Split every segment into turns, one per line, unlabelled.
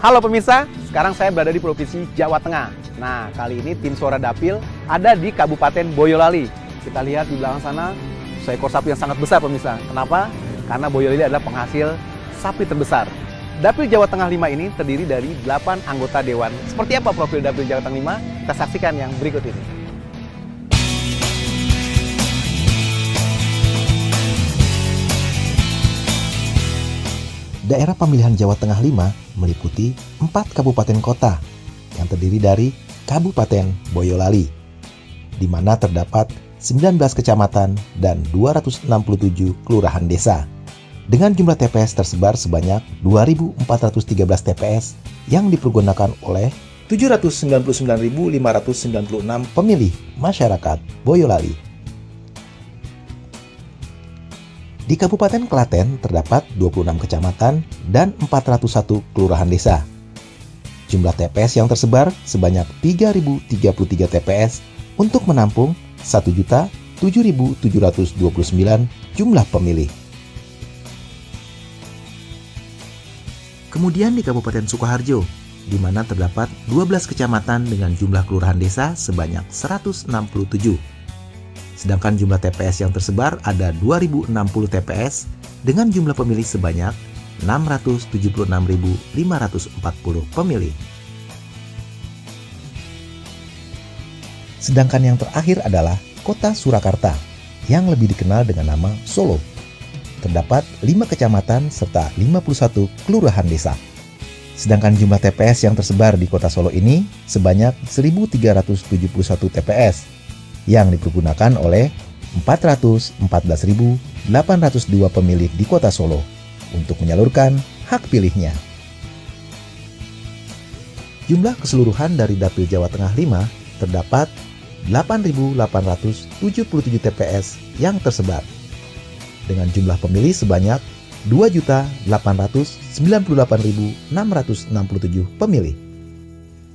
Halo pemirsa, sekarang saya berada di Provinsi Jawa Tengah. Nah, kali ini tim Suara Dapil ada di Kabupaten Boyolali. Kita lihat di belakang sana, seekor sapi yang sangat besar pemirsa. Kenapa? Karena Boyolali adalah penghasil sapi terbesar. Dapil Jawa Tengah 5 ini terdiri dari 8 anggota dewan. Seperti apa profil Dapil Jawa Tengah 5? Kita saksikan yang berikut ini.
Daerah pemilihan Jawa Tengah 5 meliputi 4 kabupaten kota yang terdiri dari Kabupaten Boyolali, di mana terdapat 19 kecamatan dan 267 kelurahan desa, dengan jumlah TPS tersebar sebanyak 2.413 TPS yang dipergunakan oleh 799.596 pemilih masyarakat Boyolali. Di Kabupaten Klaten terdapat 26 kecamatan dan 401 kelurahan desa. Jumlah TPS yang tersebar sebanyak 3.033 TPS untuk menampung 1.007.729 jumlah pemilih. Kemudian di Kabupaten Sukoharjo, di mana terdapat 12 kecamatan dengan jumlah kelurahan desa sebanyak 167. Sedangkan jumlah TPS yang tersebar ada 2.060 TPS dengan jumlah pemilih sebanyak 676.540 pemilih. Sedangkan yang terakhir adalah Kota Surakarta yang lebih dikenal dengan nama Solo. Terdapat 5 kecamatan serta 51 kelurahan desa. Sedangkan jumlah TPS yang tersebar di Kota Solo ini sebanyak 1.371 TPS yang dipergunakan oleh 414.802 pemilih di Kota Solo untuk menyalurkan hak pilihnya. Jumlah keseluruhan dari Dapil Jawa Tengah 5 terdapat 8.877 TPS yang tersebar dengan jumlah pemilih sebanyak 2.898.667 pemilih.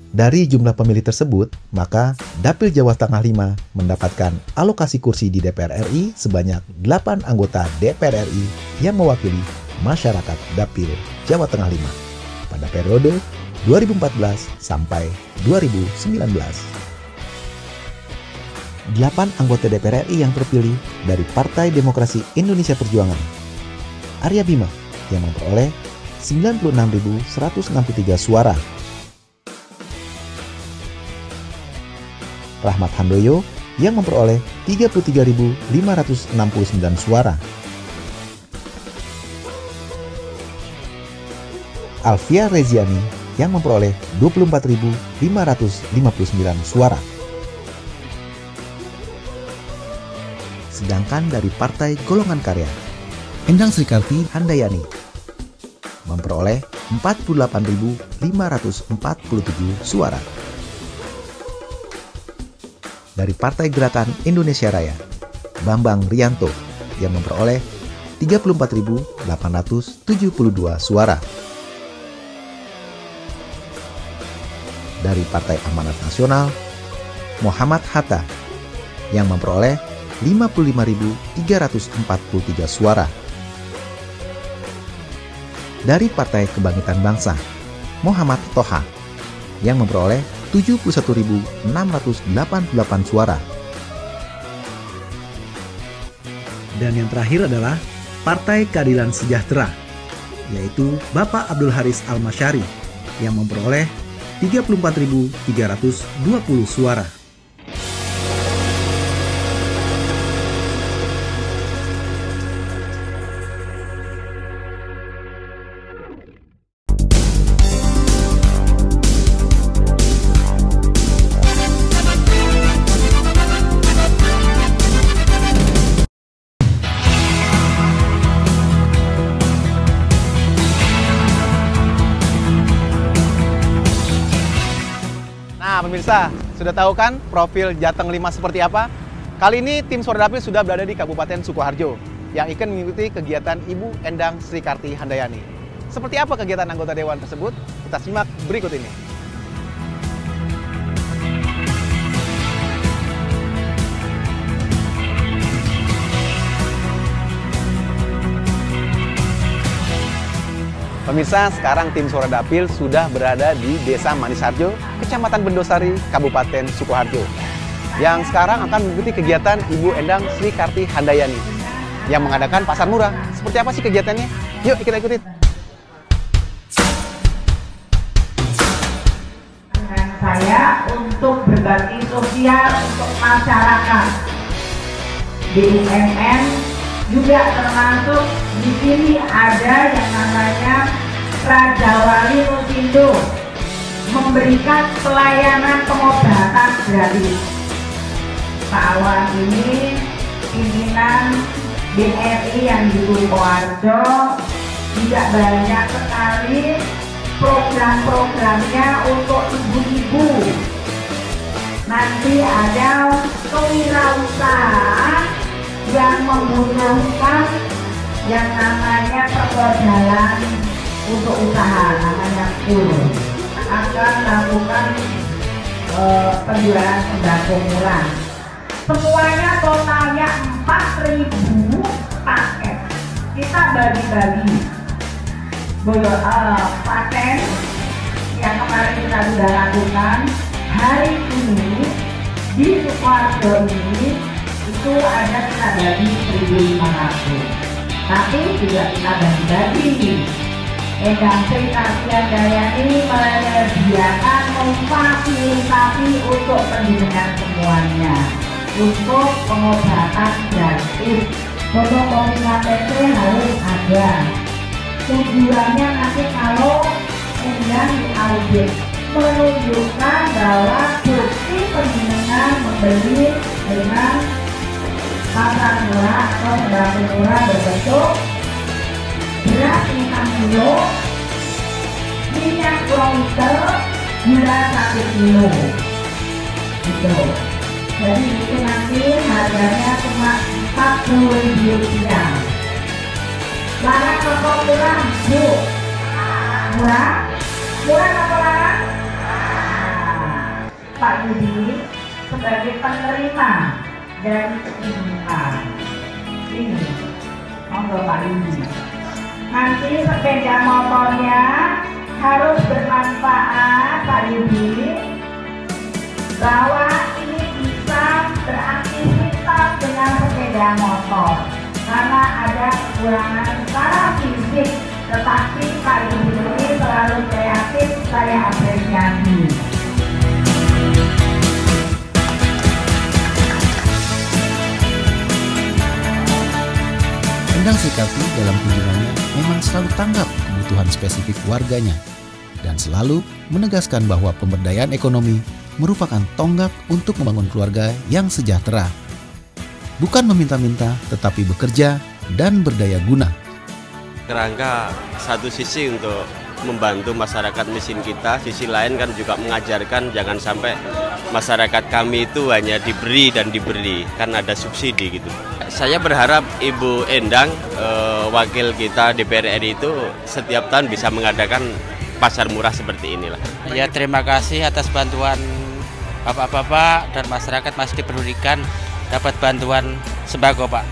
Dari jumlah pemilih tersebut, maka Dapil Jawa Tengah 5 mendapatkan alokasi kursi di DPR RI sebanyak 8 anggota DPR RI yang mewakili masyarakat Dapil Jawa Tengah 5 pada periode 2014 sampai 2019. 8 anggota DPR RI yang terpilih dari Partai Demokrasi Indonesia Perjuangan. Arya Bima yang memperoleh 96.163 suara. Rahmat Handoyo yang memperoleh 33.569 suara. Alfia Reziani yang memperoleh 24.559 suara. Sedangkan dari Partai Golongan Karya, Endang Srikarti Handayani memperoleh 48.547 suara. Dari Partai Gerakan Indonesia Raya, Bambang Rianto yang memperoleh 34.872 suara. Dari Partai Amanat Nasional, Muhammad Hatta yang memperoleh 55.343 suara. Dari Partai Kebangkitan Bangsa, Muhammad Toha yang memperoleh 71.688 suara. Dan yang terakhir adalah Partai Keadilan Sejahtera, yaitu Bapak Abdul Haris Al-Masyari yang memperoleh 34.320 suara.
Nah pemirsa, sudah tahu kan profil Jateng 5 seperti apa? Kali ini tim Suara Dapil sudah berada di Kabupaten Sukoharjo yang akan mengikuti kegiatan Ibu Endang Srikarti Handayani. Seperti apa kegiatan anggota dewan tersebut? Kita simak berikut ini. Pemirsa, sekarang tim Suara Dapil sudah berada di Desa Manisharjo, Kecamatan Bendosari, Kabupaten Sukoharjo. Yang sekarang akan mengikuti kegiatan Ibu Endang Sri Karti Handayani yang mengadakan pasar murah. Seperti apa sih kegiatannya? Yuk kita ikutin.
Dengan saya untuk berbagi sosial untuk masyarakat. BUMN juga termasuk di sini ada yang namanya Raja Wali Musindo memberikan pelayanan pengobatan gratis. Pak Awan ini pimpinan BRI yang di Sukoharjo, tidak banyak sekali program-programnya untuk ibu-ibu. Nanti ada kewirausahaan yang membutuhkan yang namanya permodalan untuk usaha, namanya KUR, akan melakukan penjualan sembako murah. Semuanya totalnya 4.000 paket. Kita bagi-bagi paten yang kemarin kita sudah lakukan. Hari ini di Sukoharjo ini itu ada kita bagi 1.500. Tapi juga kita bagi-bagi. Endang Sri Karti Handayani menyediakan memfasilitasi untuk pendidikan semuanya, untuk pengobatan gratis. Fotokopi KTP harus ada. Tujuannya nanti kalau Endang diaudit menunjukkan bahwa bukti penjenengan membeli dengan pasar murah atau sembako murah berbentuk beras 5 kilo, minyak 2 liter, gula 1 kilo. Gitu. Jadi itu nanti harganya cuma Rp40.000. Larang apa murah, Bu? Murah? Murah apa larang? Pak Yudi sebagai penerima dari ini, monggo Pak Yudi. Nanti sepeda motornya harus bermanfaat Pak Yudi, bahwa ini bisa beraktivitas dengan sepeda motor karena ada kekurangan secara fisik, tetapi Pak Yudi ini selalu kreatif, saya apresiasi.
Endang Sri Karti dalam kunjungannya memang selalu tanggap kebutuhan spesifik warganya dan selalu menegaskan bahwa pemberdayaan ekonomi merupakan tonggak untuk membangun keluarga yang sejahtera. Bukan meminta-minta, tetapi bekerja dan berdaya guna.
Kerangka satu sisi untuk membantu masyarakat miskin kita, sisi lain kan juga mengajarkan jangan sampai masyarakat kami itu hanya diberi dan diberi, kan ada subsidi gitu. Saya berharap Ibu Endang, wakil kita DPR RI itu setiap tahun bisa mengadakan pasar murah seperti inilah.
Ya, terima kasih atas bantuan bapak-bapak dan masyarakat masih dipedulikan dapat bantuan sembako, Pak.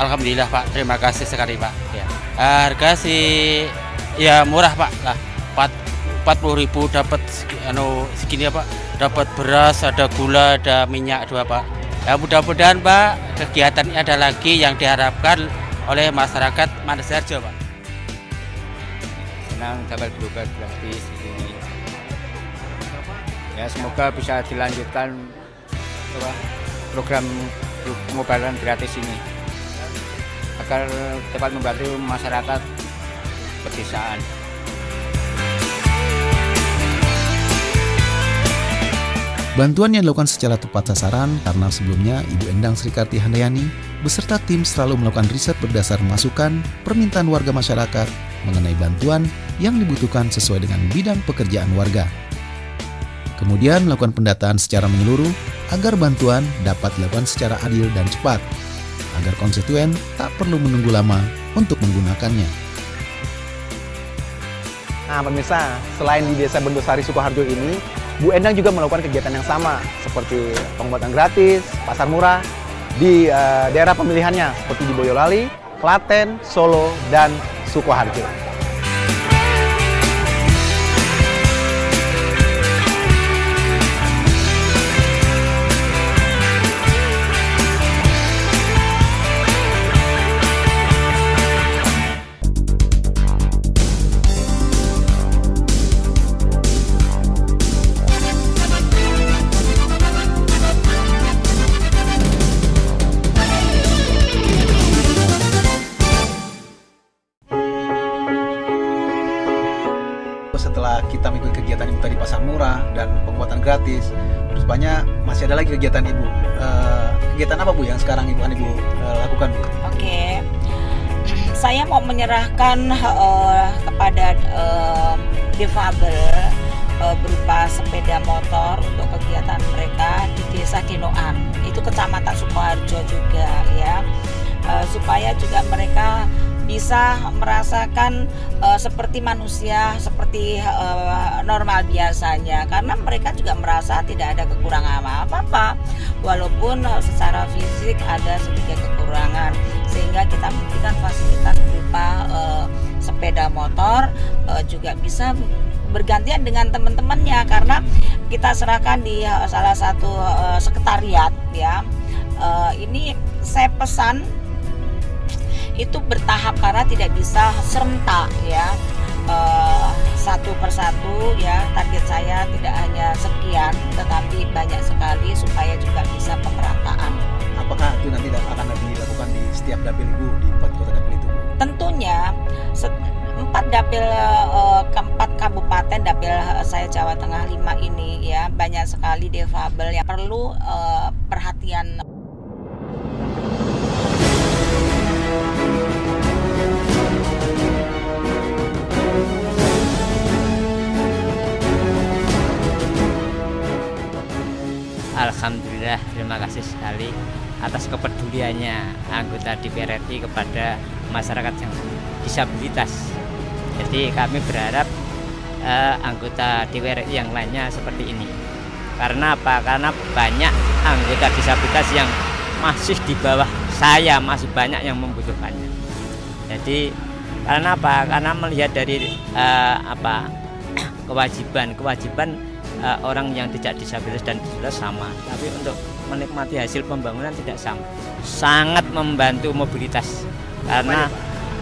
Alhamdulillah, Pak. Terima kasih sekali, Pak. Ya. Harga sih ya murah, Pak. Lah 40.000 dapat segini ya, Pak. Dapat beras, ada gula, ada minyak 2, Pak. Ya, mudah-mudahan, Pak, kegiatan ini ada lagi yang diharapkan oleh masyarakat Manisharjo, Pak.
Senang dapat berobat gratis di sini. Ya, semoga bisa dilanjutkan program pengobatan gratis ini agar dapat membantu masyarakat pedesaan.
Bantuan yang dilakukan secara tepat sasaran karena sebelumnya Ibu Endang Sri Karti Handayani beserta tim selalu melakukan riset berdasar masukan permintaan warga masyarakat mengenai bantuan yang dibutuhkan sesuai dengan bidang pekerjaan warga. Kemudian melakukan pendataan secara menyeluruh agar bantuan dapat dilakukan secara adil dan cepat, agar konstituen tak perlu menunggu lama untuk menggunakannya.
Nah pemirsa, selain di Desa Bendosari Sukoharjo ini, Bu Endang juga melakukan kegiatan yang sama seperti pengobatan gratis, pasar murah di daerah pemilihannya seperti di Boyolali, Klaten, Solo, dan Sukoharjo. setelah kita mengikuti kegiatan Ibu tadi pasar murah dan pembuatan gratis, rupanya masih ada lagi kegiatan Ibu. Kegiatan apa Bu yang sekarang Ibu lakukan Bu?
Oke, saya mau menyerahkan kepada difabel berupa sepeda motor untuk kegiatan mereka di Desa Denoan, itu Kecamatan Sukoharjo juga ya, supaya juga mereka bisa merasakan seperti manusia, seperti normal biasanya, karena mereka juga merasa tidak ada kekurangan apa-apa, walaupun secara fisik ada sedikit kekurangan, sehingga kita memberikan fasilitas berupa sepeda motor, juga bisa bergantian dengan teman-temannya, karena kita serahkan di salah satu sekretariat ya. Ini saya pesan itu bertahap karena tidak bisa serentak ya, satu persatu ya. Target saya tidak hanya sekian tetapi banyak sekali supaya juga bisa pemerataan.
Apakah itu nanti akan dilakukan di setiap dapil Ibu di 4 kota dapil itu Bu?
Tentunya 4 dapil keempat kabupaten dapil saya Jawa Tengah 5 ini ya, banyak sekali difabel yang perlu perhatian.
Alhamdulillah, terima kasih sekali atas kepeduliannya anggota DPR RI kepada masyarakat yang disabilitas. Jadi kami berharap anggota DPR RI yang lainnya seperti ini. Karena apa? Karena banyak anggota disabilitas yang masih di bawah saya, masih banyak yang membutuhkannya. Jadi karena apa? Karena melihat dari kewajiban orang yang tidak disabilitas dan disabilitas sama, tapi untuk menikmati hasil pembangunan tidak sama. Sangat membantu mobilitas karena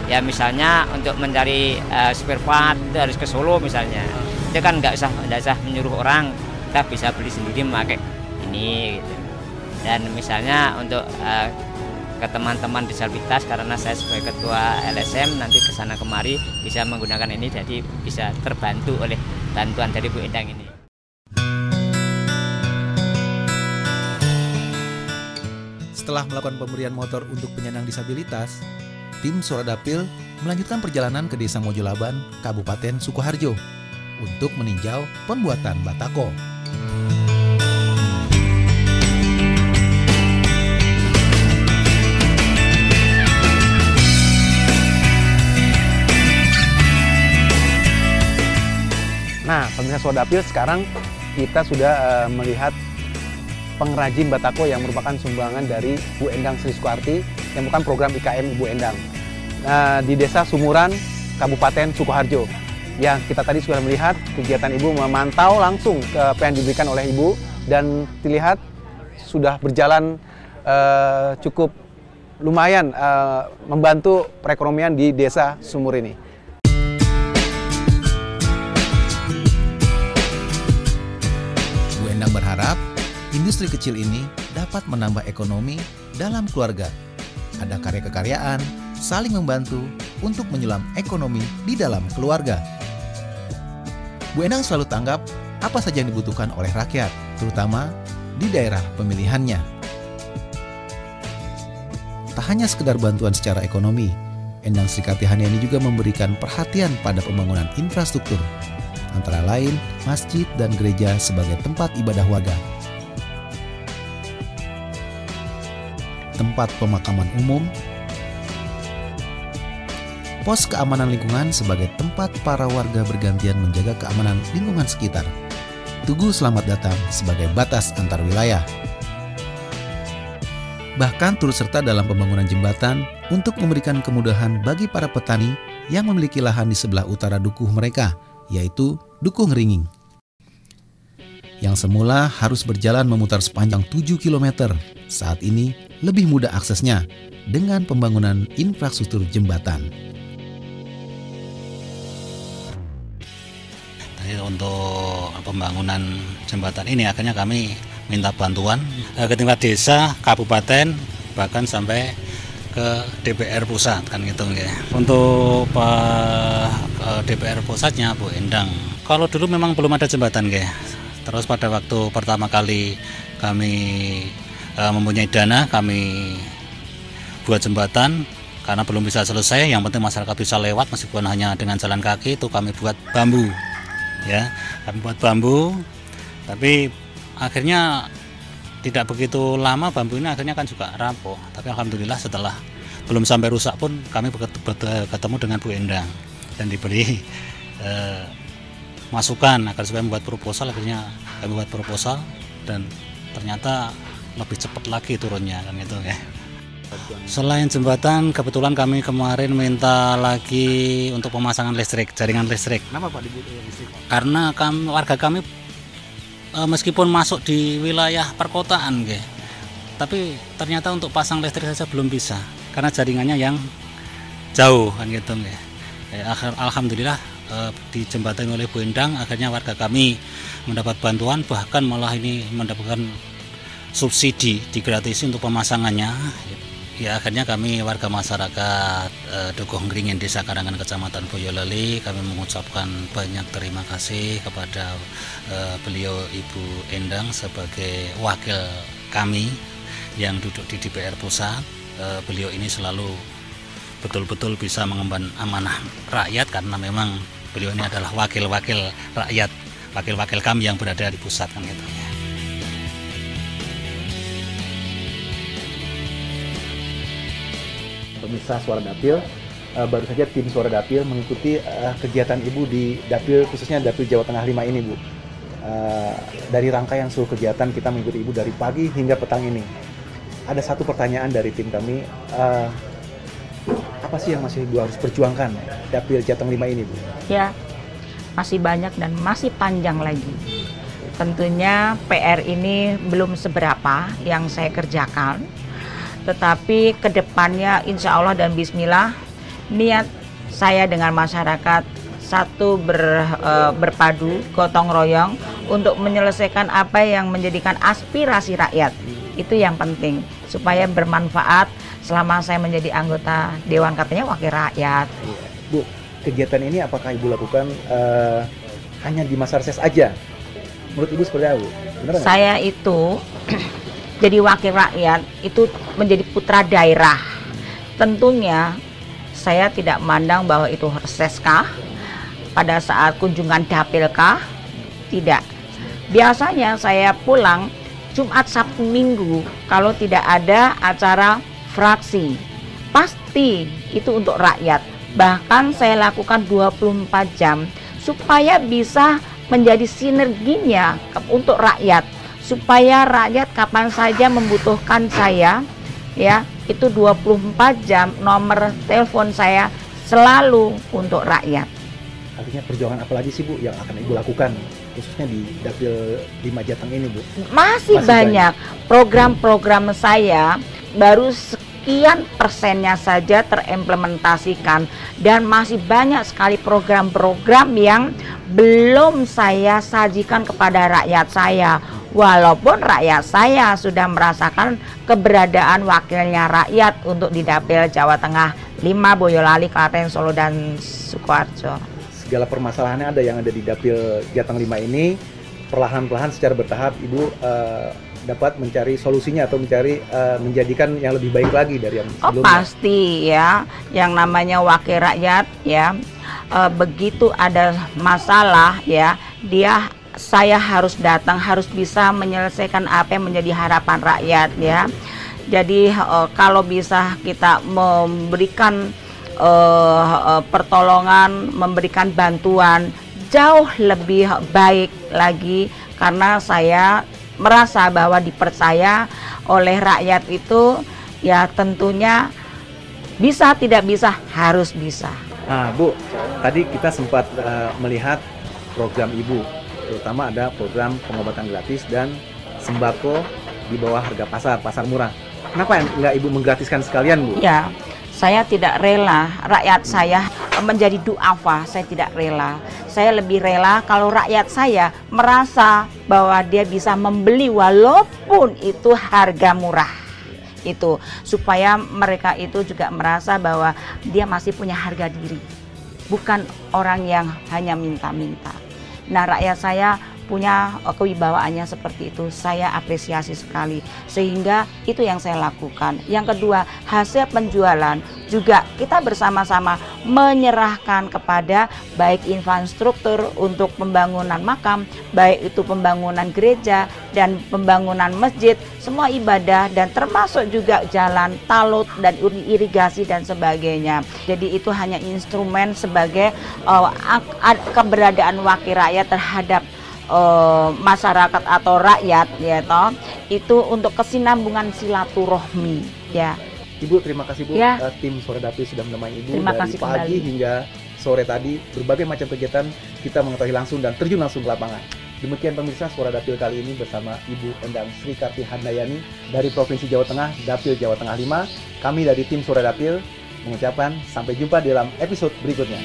ya misalnya untuk mencari spare part itu harus ke Solo misalnya, itu kan nggak usah menyuruh orang, kita bisa beli sendiri memakai ini gitu. Dan misalnya untuk ke teman-teman disabilitas, karena saya sebagai ketua LSM nanti kesana kemari bisa menggunakan ini, jadi bisa terbantu oleh bantuan dari Bu Endang ini.
Setelah melakukan pemberian motor untuk penyandang disabilitas, tim Suradapil melanjutkan perjalanan ke Desa Mojolaban, Kabupaten Sukoharjo, untuk meninjau pembuatan batako.
Nah, pemirsa Suradapil, sekarang kita sudah melihat pengrajin batako yang merupakan sumbangan dari Bu Endang Sri Sukarti yang bukan program IKM Ibu Endang di Desa Sumuran, Kabupaten Sukoharjo. Yang kita tadi sudah melihat kegiatan Ibu memantau langsung apa yang diberikan oleh Ibu, dan dilihat sudah berjalan cukup lumayan membantu perekonomian di Desa Sumur ini.
Bu Endang berharap industri kecil ini dapat menambah ekonomi dalam keluarga. Ada karya kekaryaan, saling membantu untuk menyulam ekonomi di dalam keluarga. Bu Endang selalu tanggap apa saja yang dibutuhkan oleh rakyat, terutama di daerah pemilihannya. Tak hanya sekedar bantuan secara ekonomi, Endang Sri Kartihaniani juga memberikan perhatian pada pembangunan infrastruktur, antara lain masjid dan gereja sebagai tempat ibadah warga, tempat pemakaman umum, pos keamanan lingkungan sebagai tempat para warga bergantian menjaga keamanan lingkungan sekitar, tugu selamat datang sebagai batas antar wilayah. Bahkan turut serta dalam pembangunan jembatan untuk memberikan kemudahan bagi para petani yang memiliki lahan di sebelah utara dukuh mereka, yaitu Dukuh Ngeringing, yang semula harus berjalan memutar sepanjang 7 km, saat ini lebih mudah aksesnya dengan pembangunan infrastruktur jembatan.
Untuk pembangunan jembatan ini akhirnya kami minta bantuan ke tingkat desa, kabupaten, bahkan sampai ke DPR pusat kan gitu ya. Untuk DPR pusatnya Bu Endang. Kalau dulu memang belum ada jembatan ya. Terus pada waktu pertama kali kami mempunyai dana, kami buat jembatan karena belum bisa selesai. Yang penting masyarakat bisa lewat meskipun hanya dengan jalan kaki, itu kami buat bambu. Ya, kami buat bambu. Tapi akhirnya tidak begitu lama bambu ini akhirnya kan juga rapuh. Tapi alhamdulillah setelah belum sampai rusak pun kami ketemu dengan Bu Endang dan diberi masukan agar supaya membuat proposal. Akhirnya kami buat proposal dan ternyata lebih cepat lagi turunnya kan gitu ya. Selain jembatan, kebetulan kami kemarin minta lagi untuk pemasangan listrik, jaringan listrik.
Kenapa Pak dibutuhkan listrik?
Karena warga kami meskipun masuk di wilayah perkotaan, tapi ternyata untuk pasang listrik saja belum bisa karena jaringannya yang jauh kan gitu. Alhamdulillah dijembatani oleh Bu Endang, akhirnya warga kami mendapat bantuan, bahkan malah ini mendapatkan subsidi digratis untuk pemasangannya. Ya akhirnya kami warga masyarakat Dukuh Ngringin, Desa Karangan, Kecamatan Boyolali, kami mengucapkan banyak terima kasih kepada beliau Ibu Endang sebagai wakil kami yang duduk di DPR pusat. Beliau ini selalu betul-betul bisa mengemban amanah rakyat karena memang beliau ini adalah wakil-wakil rakyat, wakil-wakil kami yang berada di pusat kan gitu ya.
Pemirsa Suara Dapil, baru saja tim Suara Dapil mengikuti kegiatan Ibu di Dapil, khususnya Dapil Jawa Tengah 5 ini Bu. Dari rangkaian seluruh kegiatan kita mengikuti Ibu dari pagi hingga petang ini. Ada satu pertanyaan dari tim kami, apa sih yang masih Ibu harus perjuangkan Dapil Jateng 5 ini Bu?
Ya, masih banyak dan masih panjang lagi. Tentunya PR ini belum seberapa yang saya kerjakan, tetapi kedepannya insya Allah dan bismillah niat saya dengan masyarakat satu berpadu gotong royong untuk menyelesaikan apa yang menjadikan aspirasi rakyat. Itu yang penting supaya bermanfaat selama saya menjadi anggota Dewan, katanya wakil rakyat.
Bu, kegiatan ini apakah Ibu lakukan hanya di masa reses aja? Menurut Ibu seperti apa Bu? Benar nggak? Saya
itu jadi wakil rakyat itu menjadi putra daerah. Tentunya saya tidak memandang bahwa itu reseskah, pada saat kunjungan dapilkah, tidak. Biasanya saya pulang Jumat, Sabtu, Minggu kalau tidak ada acara fraksi. Pasti itu untuk rakyat. Bahkan saya lakukan 24 jam supaya bisa menjadi sinerginya untuk rakyat. Supaya rakyat kapan saja membutuhkan saya, ya, itu 24 jam nomor telepon saya selalu untuk rakyat.
Artinya perjuangan apa lagi sih Bu yang akan Ibu lakukan khususnya di Dapil 5 Jateng ini Bu?
Masih banyak. Program-program saya baru sekian persennya saja terimplementasikan dan masih banyak sekali program-program yang belum saya sajikan kepada rakyat saya. Walaupun rakyat saya sudah merasakan keberadaan wakilnya rakyat untuk di Dapil Jawa Tengah 5 Boyolali, Klaten, Solo, dan Sukoharjo.
Segala permasalahannya ada yang ada di Dapil Jateng 5 ini, perlahan-lahan secara bertahap Ibu dapat mencari solusinya atau mencari menjadikan yang lebih baik lagi dari yang sebelumnya.
Oh pasti ya, yang namanya wakil rakyat ya, begitu ada masalah ya, saya harus datang, harus bisa menyelesaikan apa yang menjadi harapan rakyat ya. Jadi kalau bisa kita memberikan pertolongan, memberikan bantuan jauh lebih baik lagi, karena saya merasa bahwa dipercaya oleh rakyat itu ya tentunya bisa, tidak bisa, harus bisa.
Nah Bu, tadi kita sempat melihat program Ibu, terutama ada program pengobatan gratis dan sembako di bawah harga pasar murah. Kenapa nggak Ibu menggratiskan sekalian Bu?
Ya, saya tidak rela rakyat saya menjadi duafa, saya tidak rela. Saya lebih rela kalau rakyat saya merasa bahwa dia bisa membeli walaupun itu harga murah. itu, supaya mereka itu juga merasa bahwa dia masih punya harga diri, bukan orang yang hanya minta-minta. Nah, rakyat saya punya kewibawaannya seperti itu, saya apresiasi sekali, sehingga itu yang saya lakukan. Yang kedua, hasil penjualan juga kita bersama-sama menyerahkan kepada baik infrastruktur untuk pembangunan makam, baik itu pembangunan gereja dan pembangunan masjid, semua ibadah, dan termasuk juga jalan, talut dan irigasi dan sebagainya. Jadi itu hanya instrumen sebagai keberadaan wakil rakyat terhadap masyarakat atau rakyat, ya toh, itu untuk kesinambungan silaturahmi, ya.
Ibu, terima kasih Bu,
ya.
Tim Suara Dapil sudah menemani Ibu
Terima
dari
kasih
pagi
kembali.
hingga sore tadi. Berbagai macam kegiatan kita mengetahui langsung dan terjun langsung ke lapangan. Demikian pemirsa, Suara Dapil kali ini bersama Ibu Endang Sri Karti Handayani dari Provinsi Jawa Tengah, Dapil Jawa Tengah 5. Kami dari tim Suara Dapil mengucapkan sampai jumpa dalam episode berikutnya.